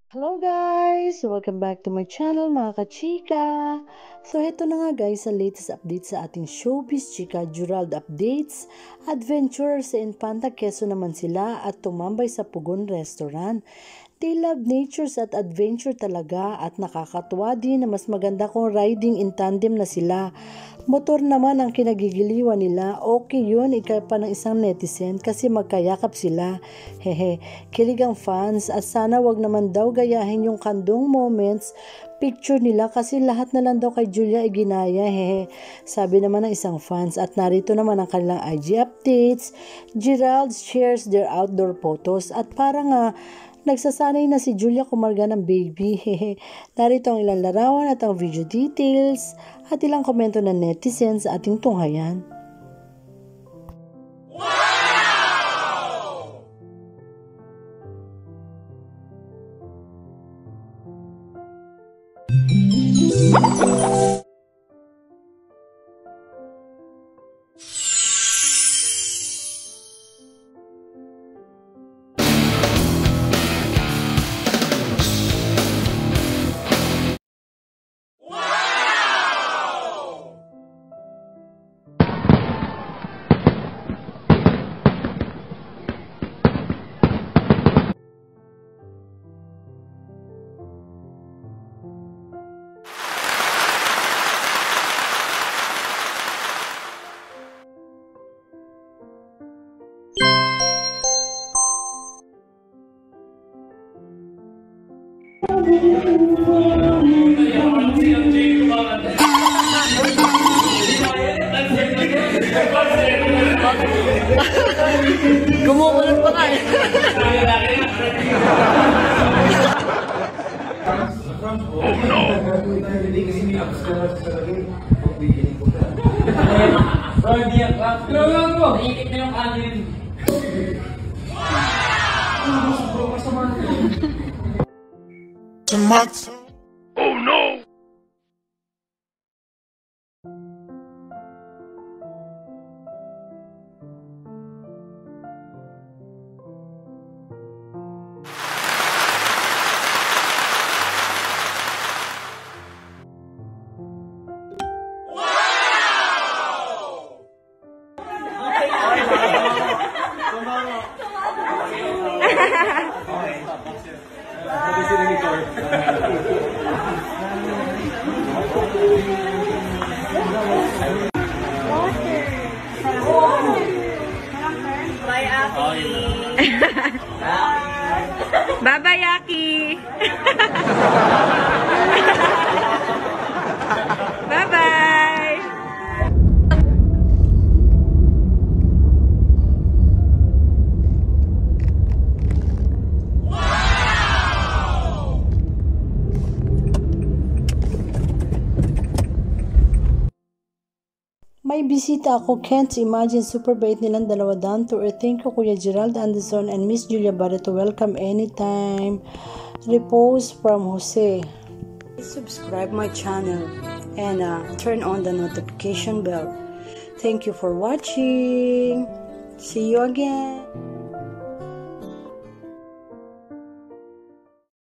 Hello guys! Welcome back to my channel mga kachika! So ito na nga guys sa latest update sa ating showbiz chika Jurald updates. Adventurer sa Infanta Quezon naman sila at tumambay sa Pugon Restaurant. They love natures at adventure talaga at nakakatuwa din na mas maganda kung riding in tandem na sila. Motor naman ang kinagigiliwan nila. Okay yun, ika pa ng isang netizen kasi magkayakap sila. Hehe, kilig ang fans at sana wag naman daw gayahin yung kandong moments picture nila kasi lahat na lang daw kay Julia iginaya. Hehe, sabi naman ng isang fans at narito naman ang kanilang IG updates. Gerald shares their outdoor photos at parang nagsasanay na si Julia kumarga ng baby. Narito ang ilang larawan at ang video details at ilang komento ng netizens sa ating tunghayan. Gumukulat pa nga eh. Oh no! Iikit na yung kanin. Oh no! Bye-bye, Yaki! Bye-bye! May bisita ako, can't imagine, super bait nilang dalawa down to earth. Thank you Kuya Gerald Anderson and Miss Julia Barreto. Welcome anytime. Repose from Jose. Please subscribe my channel and turn on the notification bell. Thank you for watching. See you again.